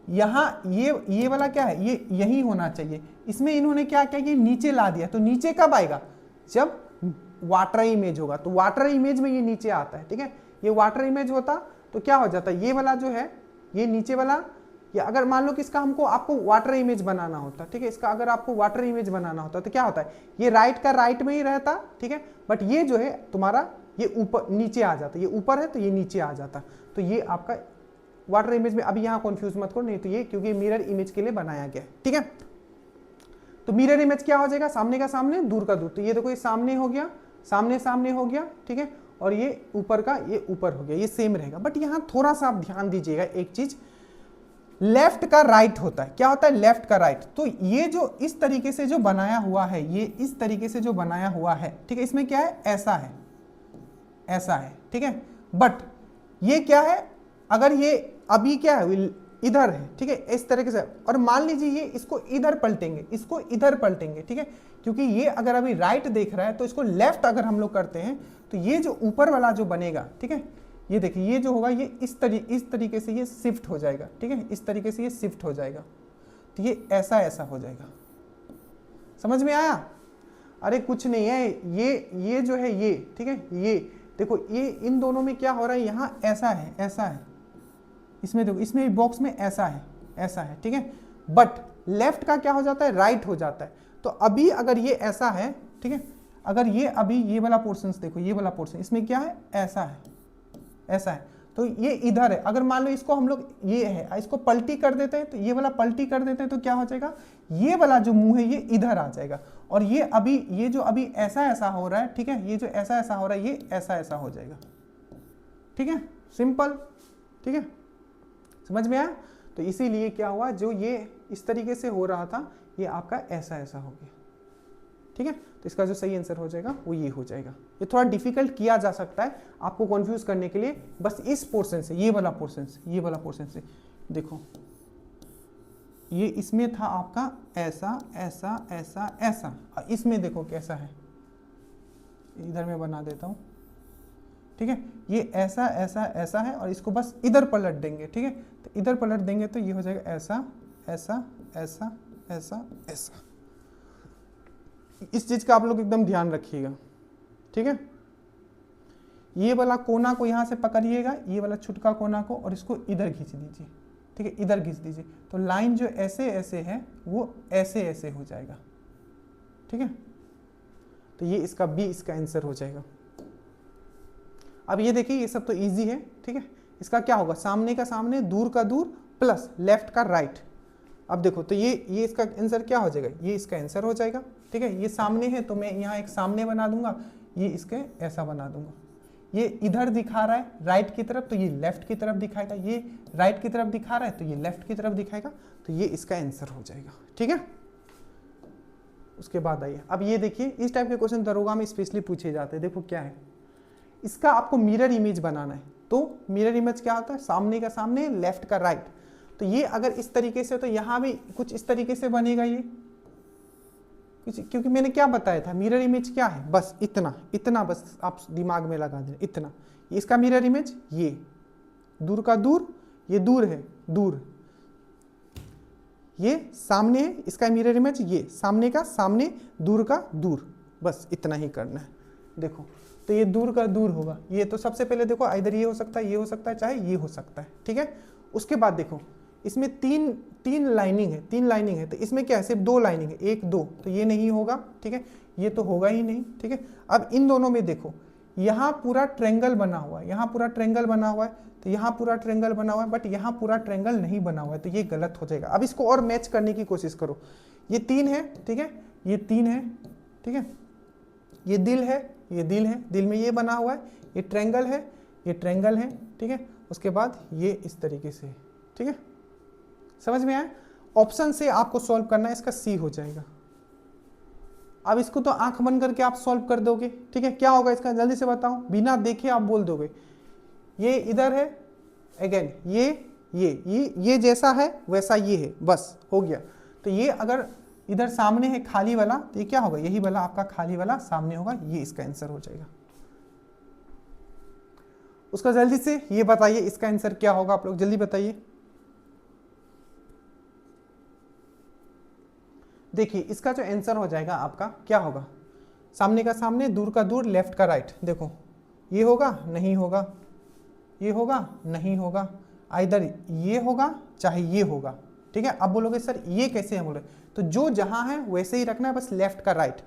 यहाँ ये वाला क्या है, ये यही होना चाहिए। इसमें इन्होंने क्या किया, ये नीचे ला दिया। तो नीचे कब आएगा, जब वाटर इमेज होगा, तो वाटर इमेज में ये नीचे आता है, ठीक है। ये वाटर इमेज होता तो क्या हो जाता है, ये वाला जो है, ये नीचे वाला, या अगर मान लो कि इसका आपको वाटर इमेज बनाना होता, ठीक है, इसका अगर आपको वाटर इमेज बनाना होता तो क्या होता है, ये राइट का राइट में ही रहता, ठीक है। बट ये जो है तुम्हारा, ये ऊपर नीचे आ जाता, ये ऊपर है तो ये नीचे आ जाता। तो ये आपका वाटर इमेज में, अभी यहाँ कंफ्यूज मत करो, नहीं तो ये क्योंकि मिरर इमेज के लिए बनाया गया है, ठीक है। तो मिरर इमेज क्या हो जाएगा, सामने का सामने, दूर का दूर। तो ये देखो, ये सामने हो गया, सामने सामने हो गया, ठीक है। और ये ऊपर का, ये ऊपर हो गया, ये सेम रहेगा। बट यहाँ थोड़ा सा आप ध्यान दीजिएगा एक चीज, लेफ्ट का राइट होता है, क्या होता है, लेफ्ट का राइट। तो ये जो इस तरीके से जो बनाया हुआ है, ये इस तरीके से जो बनाया हुआ है, ठीक है, इसमें क्या है, ऐसा है, ऐसा है, ठीक है। बट ये क्या है, अगर ये अभी क्या है, इधर है, ठीक है, इस तरीके से। और मान लीजिए ये इसको इधर पलटेंगे, इसको इधर पलटेंगे, ठीक है, क्योंकि ये अगर अभी राइट देख रहा है, तो इसको लेफ्ट अगर हम लोग करते हैं, तो ये जो ऊपर वाला जो बनेगा, ठीक है, ये देखिए, ये जो होगा, ये इस तरीके से ये शिफ्ट हो जाएगा, ठीक है, इस तरीके से ये शिफ्ट हो जाएगा। तो ये ऐसा ऐसा हो जाएगा। समझ में आया, अरे कुछ नहीं है, ये जो है ये, ठीक है, ये देखो, ये इन दोनों में क्या हो रहा है, यहाँ ऐसा है, ऐसा है, इसमें देखो, इसमें बॉक्स में ऐसा है, ऐसा है, ठीक है। बट लेफ्ट का क्या हो जाता है, राइट हो जाता है। तो अभी अगर ये ऐसा है, ठीक है, अगर ये अभी ये वाला पोर्शन देखो, ये वाला पोर्शन, इसमें क्या है, ऐसा है, ऐसा है, तो ये इधर है। अगर मान लो इसको हम लोग, ये है, इसको पलटी कर देते हैं, तो ये वाला पलटी कर देते हैं, तो क्या हो जाएगा, ये वाला जो मुंह है ये इधर आ जाएगा। और ये अभी, ये जो अभी ऐसा ऐसा हो रहा है, ठीक है, ये जो ऐसा ऐसा हो रहा है, ये ऐसा ऐसा हो जाएगा, ठीक है, सिंपल, ठीक है, समझ में आया। तो इसीलिए क्या हुआ, जो ये इस तरीके से हो रहा था, ये आपका ऐसा ऐसा हो गया, ठीक है। तो इसका जो सही आंसर हो जाएगा वो ये हो जाएगा। ये थोड़ा डिफिकल्ट किया जा सकता है आपको कंफ्यूज करने के लिए, बस इस पोर्शन से, ये वाला पोर्शन से, ये वाला पोर्शन से देखो, ये इसमें था आपका ऐसा ऐसा ऐसा ऐसा, इसमें देखो कैसा है, इधर मैं बना देता हूँ, ठीक है, ये ऐसा ऐसा ऐसा है, और इसको बस इधर पलट देंगे, ठीक है। तो इधर पलट देंगे तो ये हो जाएगा ऐसा ऐसा ऐसा ऐसा ऐसा। इस चीज का आप लोग एकदम ध्यान रखिएगा, ठीक है। ये वाला कोना को यहाँ से पकड़िएगा, ये वाला छुटका कोना को, और इसको इधर खींच दीजिए, ठीक है, इधर खींच दीजिए। तो लाइन जो ऐसे ऐसे है वो ऐसे ऐसे हो जाएगा, ठीक है। तो ये इसका बी इसका आंसर हो जाएगा। अब ये देखिए, ये सब तो इजी है, ठीक है। इसका क्या होगा, सामने का सामने, दूर का दूर, प्लस लेफ्ट का राइट। अब देखो तो ये इसका आंसर क्या हो जाएगा, ये इसका आंसर हो जाएगा। ठीक है, ये सामने है तो मैं यहाँ एक सामने बना दूंगा, ये इसके ऐसा बना दूंगा। ये इधर दिखा रहा है राइट की तरफ तो ये लेफ्ट की तरफ दिखाएगा, ये राइट की तरफ दिखा रहा है तो ये लेफ्ट की तरफ दिखाएगा, तो ये इसका आंसर हो जाएगा। ठीक है, उसके बाद आइए अब ये देखिए, इस टाइप के क्वेश्चन दरोगा में स्पेशली पूछे जाते हैं। देखो क्या है, इसका आपको मिरर इमेज बनाना है। तो मिरर इमेज क्या होता है, सामने का सामने लेफ्ट का राइट। तो ये अगर इस तरीके से हो तो यहाँ भी कुछ इस तरीके से बनेगा ये, क्योंकि मैंने क्या बताया था मिरर इमेज क्या है, बस इतना इतना बस आप दिमाग में लगा दें, इतना। ये इसका मिरर इमेज, ये दूर का दूर, ये दूर है दूर, ये सामने है, इसका मिरर इमेज ये सामने का सामने, दूर का दूर, बस इतना ही करना है। देखो तो ये दूर का दूर होगा, ये तो सबसे पहले देखो इधर ये हो सकता है, ये हो सकता है, चाहे ये हो सकता है। ठीक है, उसके बाद देखो इसमें तीन लाइनिंग है, तो इसमें क्या है, सिर्फ 2 लाइनिंग है, 1 2, तो ये नहीं होगा। ठीक है, ये तो होगा ही नहीं। ठीक है, अब इन दोनों में देखो, यहाँ पूरा ट्रेंगल बना हुआ है, यहाँ पूरा ट्रेंगल बना हुआ है, तो यहाँ पूरा ट्रेंगल बना हुआ है, बट यहाँ पूरा ट्रेंगल नहीं बना हुआ है, तो ये गलत हो जाएगा। अब इसको और मैच करने की कोशिश करो, ये 3 है। ठीक है, ये 3 है। ठीक है, ये दिल है, ये दिल है, दिल में ये बना हुआ है, ये ट्रेंगल है, ये ट्रेंगल है। ठीक है, उसके बाद ये इस तरीके से। ठीक है, समझ में आया? ऑप्शन से आपको सॉल्व करना है, इसका सी हो जाएगा। अब इसको तो आंख बंद करके आप सॉल्व कर दोगे। ठीक है, क्या होगा इसका जल्दी से बताओ, बिना देखे आप बोल दोगे। ये इधर है, अगेन ये जैसा है वैसा ये है, बस हो गया। तो ये अगर इधर सामने है खाली वाला, तो ये क्या होगा, यही वाला आपका खाली वाला सामने होगा, ये इसका आंसर हो जाएगा। उसका जल्दी से ये बताइए इसका आंसर क्या होगा, आप लोग जल्दी बताइए। देखिए इसका जो आंसर हो जाएगा आपका क्या होगा, सामने का सामने, दूर का दूर, लेफ्ट का राइट। देखो ये होगा नहीं होगा, ये होगा नहीं होगा, आइदर ये होगा चाहे ये होगा। ठीक है, अब बोलोगे सर ये कैसे है, बोले तो जो जहां है वैसे ही रखना है, बस लेफ्ट का राइट।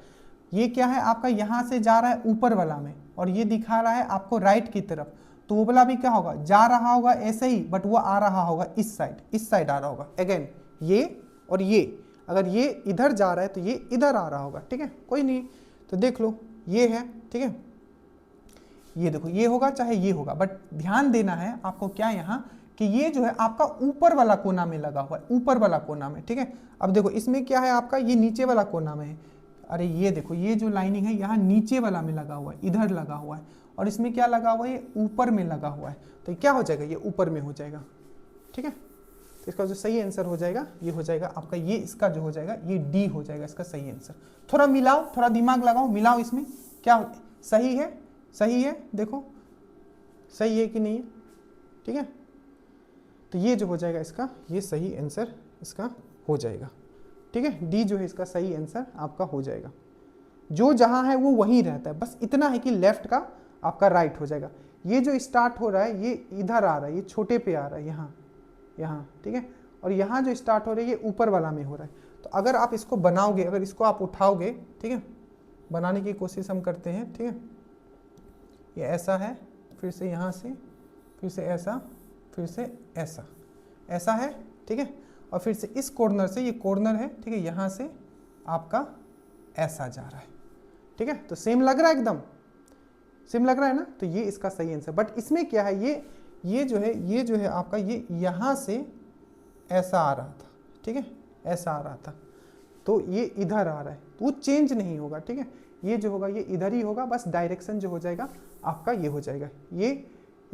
ये क्या है आपका, यहां से जा रहा है ऊपर वाला में, और ये दिखा रहा है आपको राइट की तरफ, तो वो वाला भी क्या होगा, जा रहा होगा ऐसे ही, बट वो आ रहा होगा इस साइड आ रहा होगा। अगेन ये और ये, अगर ये इधर जा रहा है तो ये इधर आ रहा होगा। ठीक है, कोई नहीं, तो देख लो ये है। ठीक है, ये देखो ये होगा चाहे ये होगा, बट ध्यान देना है आपको क्या यहाँ, कि ये जो है आपका ऊपर वाला कोना में लगा हुआ है, ऊपर वाला कोना में। ठीक है, अब देखो इसमें क्या है आपका, ये नीचे वाला कोना में है। अरे ये देखो ये जो लाइनिंग है यहाँ नीचे वाला में लगा हुआ है, इधर लगा हुआ है, और इसमें क्या लगा हुआ है, ये ऊपर में लगा हुआ है, तो क्या हो जाएगा, ये ऊपर में हो जाएगा। ठीक है, तो इसका जो सही आंसर हो जाएगा ये हो जाएगा आपका, ये इसका जो हो जाएगा ये डी हो जाएगा इसका सही आंसर। थोड़ा मिलाओ, थोड़ा दिमाग लगाओ, मिलाओ इसमें क्या सही है, सही है, देखो सही है कि नहीं है। ठीक है, तो ये जो हो जाएगा इसका ये सही आंसर इसका हो जाएगा। ठीक है, डी जो है इसका सही आंसर आपका हो जाएगा। जो जहां है वो वहीं रहता है, बस इतना है कि लेफ्ट का आपका राइट हो जाएगा। ये जो स्टार्ट हो रहा है ये इधर आ रहा है, ये छोटे पे आ रहा है, यहाँ। ठीक है, और यहाँ जो स्टार्ट हो रही है ये ऊपर वाला में हो रहा है। तो अगर आप इसको बनाओगे, अगर इसको आप उठाओगे, ठीक है, बनाने की कोशिश हम करते हैं। ठीक है, ये ऐसा है, फिर से यहाँ से, फिर से ऐसा, फिर से ऐसा, ऐसा है। ठीक है, और फिर से इस कॉर्नर से, ये कॉर्नर है, ठीक है, यहाँ से आपका ऐसा जा रहा है। ठीक है, तो सेम लग रहा है, एकदम सेम लग रहा है ना, तो ये इसका सही आंसर। बट इसमें क्या है, ये जो है आपका, ये यहाँ से ऐसा आ रहा था। ठीक है, ऐसा आ रहा था, तो ये इधर आ रहा है, तो वो चेंज नहीं होगा। ठीक है, ये जो होगा ये इधर ही होगा, बस डायरेक्शन जो हो जाएगा आपका ये हो जाएगा। ये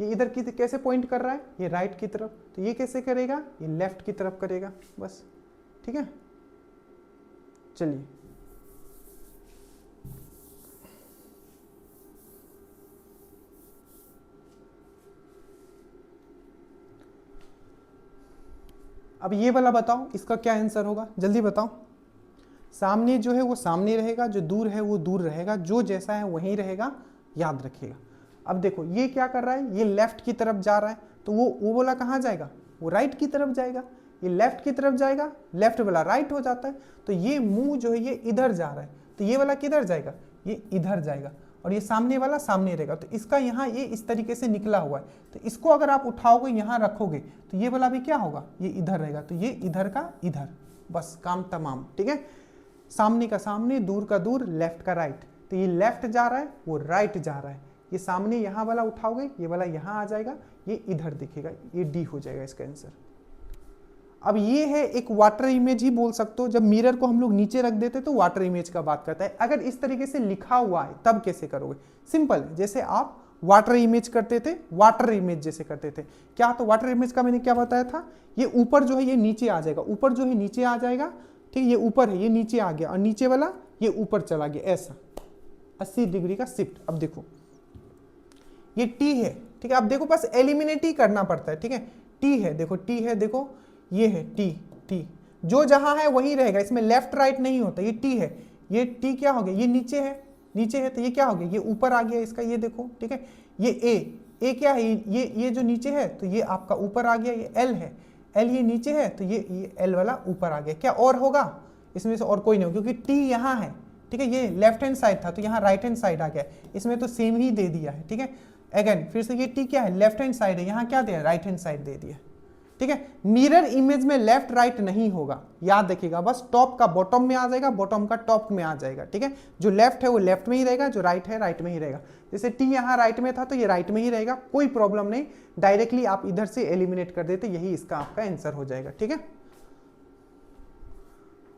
इधर की कैसे पॉइंट कर रहा है, ये राइट की तरफ, तो ये कैसे करेगा, ये लेफ्ट की तरफ करेगा, बस। ठीक है, चलिए अब ये वाला बताओ इसका क्या आंसर होगा, जल्दी बताओ। सामने जो है वो सामने रहेगा, जो दूर है वो दूर रहेगा, जो जैसा है वहीं रहेगा, याद रखिएगा। अब देखो ये क्या कर रहा है, ये लेफ्ट की तरफ जा रहा है, तो वो वाला कहाँ जाएगा, वो राइट की तरफ जाएगा। ये लेफ्ट की तरफ जाएगा, लेफ्ट वाला राइट हो जाता है, तो ये मुंह जो है ये इधर जा रहा है, तो ये वाला किधर जाएगा, ये इधर जाएगा। और ये सामने वाला सामने रहेगा, तो इसका यहाँ ये इस तरीके से निकला हुआ है, तो इसको अगर आप उठाओगे यहाँ रखोगे तो ये वाला भी क्या होगा, ये इधर रहेगा, तो ये इधर का इधर, बस काम तमाम। ठीक है, सामने का सामने, दूर का दूर, लेफ्ट का राइट, तो ये लेफ्ट जा रहा है, वो राइट जा रहा है, ये सामने यहाँ वाला उठाओगे, ये वाला यहाँ आ जाएगा, ये इधर दिखेगा, ये डी हो जाएगा इसका आंसर। अब ये है एक वाटर इमेज ही बोल सकते हो, जब मिरर को हम लोग नीचे रख देते तो वाटर इमेज का बात करता है। अगर इस तरीके से लिखा हुआ है तब कैसे करोगे, सिंपल, जैसे आप वाटर इमेज करते थे, वाटर इमेज जैसे करते थे क्या, तो वाटर इमेज का मैंने क्या बताया था, ये ऊपर जो है ये नीचे आ जाएगा, ऊपर जो है नीचे आ जाएगा, ठीक है, ये ऊपर है ये नीचे आ गया, और नीचे वाला ये ऊपर चला गया, ऐसा 80 डिग्री का शिफ्ट। अब देखो ये टी है, ठीक है, अब देखो बस एलिमिनेट ही करना पड़ता है, ठीक है, टी है, देखो टी है, देखो ये है टी, टी जो जहां है वही रहेगा, इसमें लेफ्ट राइट नहीं होता, ये टी है, ये टी क्या हो गया, ये नीचे है, नीचे है तो ये क्या हो गया, ये ऊपर आ गया इसका, ये देखो, ठीक है, ये ए क्या है, ये जो नीचे है तो ये आपका ऊपर आ गया, ये एल है, एल ये नीचे है तो ये एल वाला ऊपर आ गया, क्या और होगा इसमें से, और कोई नहीं, क्योंकि टी यहाँ है, ठीक है, ये लेफ्ट हैंड साइड था तो यहाँ राइट हैंड साइड आ गया, इसमें तो सेम ही दे दिया है, ठीक है, अगेन फिर से ये टी क्या है, लेफ्ट हैंड साइड है, यहाँ क्या दिया, राइट हैंड साइड दे दिया, ठीक है। मिरर इमेज में लेफ्ट राइट नहीं होगा, याद रखिएगा, बस टॉप का बॉटम में आ जाएगा, बॉटम का टॉप में आ जाएगा, ठीक है, जो लेफ्ट है वो लेफ्ट में ही रहेगा, जो राइट है राइट में ही रहेगा, जैसे टी यहाँ राइट में था तो ये राइट में ही रहेगा, कोई प्रॉब्लम नहीं, डायरेक्टली आप इधर से एलिमिनेट कर देते, यही इसका आपका आंसर हो जाएगा, ठीक है।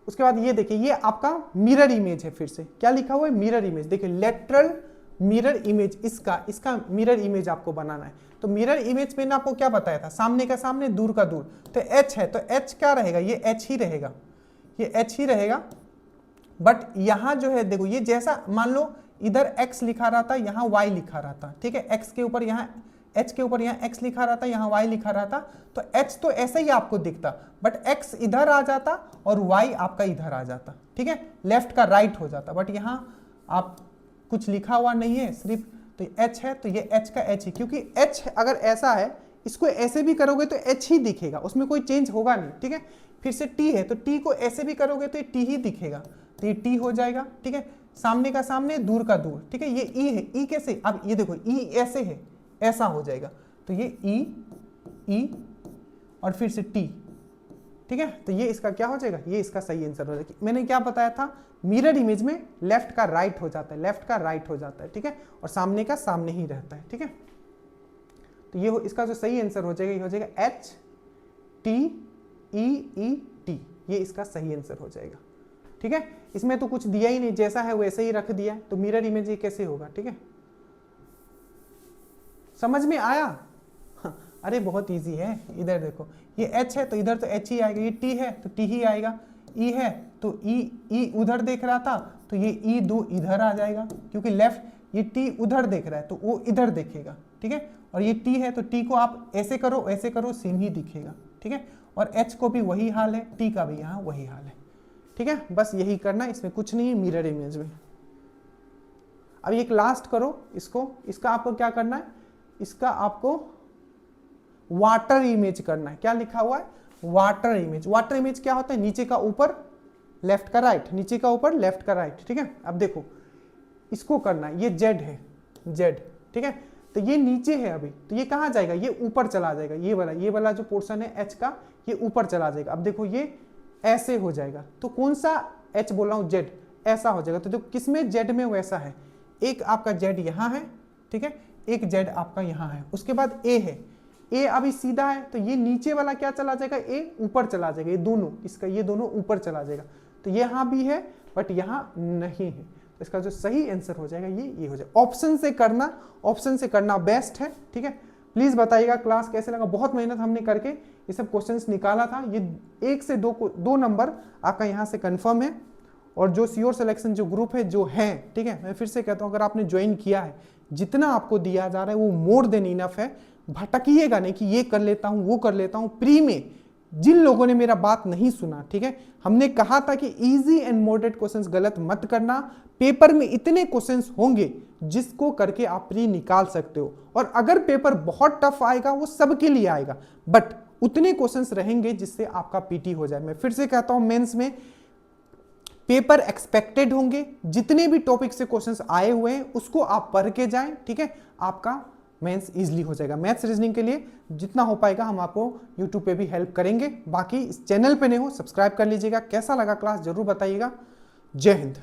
उसके बाद ये देखिए, ये आपका मिरर इमेज है, फिर से क्या लिखा हुआ है, मिरर इमेज, देखिए लेटरल मिरर इमेज, इसका मिरर इमेज आपको बनाना है, तो मिरर इमेज में आपको क्या बताया था, सामने का सामने, दूर का दूर, तो एच है तो एच क्या रहेगा, ये एच ही रहेगा, ये एच ही रहेगा, बट यहां जो है देखो, ये जैसा मान लो इधर x लिखा रहा था, यहाँ y लिखा रहा था, ठीक है, x के ऊपर यहाँ h के ऊपर यहाँ x लिखा रहा था, यहाँ y लिखा रहा था, तो h तो ऐसे ही आपको दिखता, बट x इधर आ जाता और y आपका इधर आ जाता, ठीक है, लेफ्ट का राइट हो जाता, बट यहाँ आप कुछ लिखा हुआ नहीं है, सिर्फ तो h है तो ये h का h ही, क्योंकि h अगर ऐसा है, इसको ऐसे भी करोगे तो h ही दिखेगा, उसमें कोई चेंज होगा नहीं, ठीक है। फिर से t है तो t को ऐसे भी करोगे तो ये t ही दिखेगा, तो ये t हो जाएगा, ठीक है, सामने का सामने, दूर का दूर, ठीक है, ये e है, e कैसे, अब ये देखो e ऐसे है, ऐसा हो जाएगा, तो ये e और फिर से t, ठीक है, तो ये इसका क्या हो जाएगा, ये इसका सही आंसर हो जाएगा। मैंने क्या बताया था, मिरर इमेज में लेफ्ट का राइट हो जाता है, लेफ्ट का राइट हो जाता है, ठीक है, और सामने का सामने ही रहता है, ठीक है, तो ये इसका जो सही आंसर हो जाएगा, ये हो जाएगा एच टी ई टी, ये इसका सही आंसर हो जाएगा, ठीक है। इसमें तो कुछ दिया ही नहीं, जैसा है वैसे ही रख दिया, तो मिरर इमेज ये कैसे होगा, ठीक है, समझ में आया, हाँ, अरे बहुत इजी है, इधर देखो ये h है तो इधर तो h ही आएगा, ये t है तो t ही आएगा, e है तो e उधर देख रहा था तो ये e दो इधर आ जाएगा, क्योंकि लेफ्ट ये t उधर देख रहा है तो वो इधर देखेगा, ठीक है, और ये t है तो t को आप ऐसे करो सेम ही दिखेगा, ठीक है, और h को भी वही हाल है, t का भी यहाँ वही हाल है, ठीक है, बस यही करना, इसमें कुछ नहीं है मिरर इमेज में। अब एक लास्ट करो इसको, इसका आपको क्या करना है, इसका आपको वाटर इमेज करना है, क्या लिखा हुआ है, वाटर इमेज। वाटर इमेज क्या होता है, नीचे का ऊपर लेफ्ट का राइट, नीचे का ऊपर लेफ्ट का राइट, ठीक है। अब देखो इसको करना है, ये जेड है, जेड, ठीक है, तो ये नीचे है अभी, तो ये कहाँ जाएगा, ये ऊपर चला जाएगा, ये वाला जो पोर्शन है एच का, ये ऊपर चला जाएगा। अब देखो ये ऐसे हो जाएगा, तो कौन सा एच बोल रहा हूँ, जेड, ऐसा हो जाएगा, तो देखो किसमें जेड में वैसा है, एक आपका जेड यहाँ है, ठीक है, एक जेड आपका यहाँ है, उसके बाद ए है, ए अभी सीधा है तो ये नीचे वाला क्या चला जाएगा, ए ऊपर चला जाएगा, ये दोनों, इसका ये दोनों ऊपर चला जाएगा, तो ये यहाँ भी है बट यहाँ नहीं है, तो इसका जो सही आंसर हो जाएगा ये हो जाएगा। ऑप्शन से करना बेस्ट है, ठीक है। प्लीज बताइएगा क्लास कैसे लगा, बहुत मेहनत हमने करके ये सब क्वेश्चंस निकाला था, ये 1 से 2 नंबर आपका यहाँ से कंफर्म है, और जो श्योर सिलेक्शन जो ग्रुप है जो है, ठीक है, मैं फिर से कहता हूँ अगर आपने ज्वाइन किया है, जितना आपको दिया जा रहा है वो मोर देन इनफ है, भटकिएगा नहीं कि ये कर लेता हूँ वो कर लेता हूँ। प्री में जिन लोगों ने मेरा बात नहीं सुना, ठीक है, हमने कहा था कि इजी एंड मॉडरेट क्वेश्चंस गलत मत करना, पेपर में इतने क्वेश्चंस होंगे जिसको करके आप प्री निकाल सकते हो, और अगर पेपर बहुत टफ आएगा वो सबके लिए आएगा, बट उतने क्वेश्चंस रहेंगे जिससे आपका पीटी हो जाए। मैं फिर से कहता हूं मेंस में पेपर एक्सपेक्टेड होंगे, जितने भी टॉपिक से क्वेश्चंस आए हुए हैं उसको आप पढ़ के जाएं, ठीक है, आपका मेंस इजीली हो जाएगा। मैथ्स रीजनिंग के लिए जितना हो पाएगा हम आपको यूट्यूब पे भी हेल्प करेंगे। बाकी इस चैनल पे नहीं हो सब्सक्राइब कर लीजिएगा। कैसा लगा क्लास जरूर बताइएगा। जय हिंद।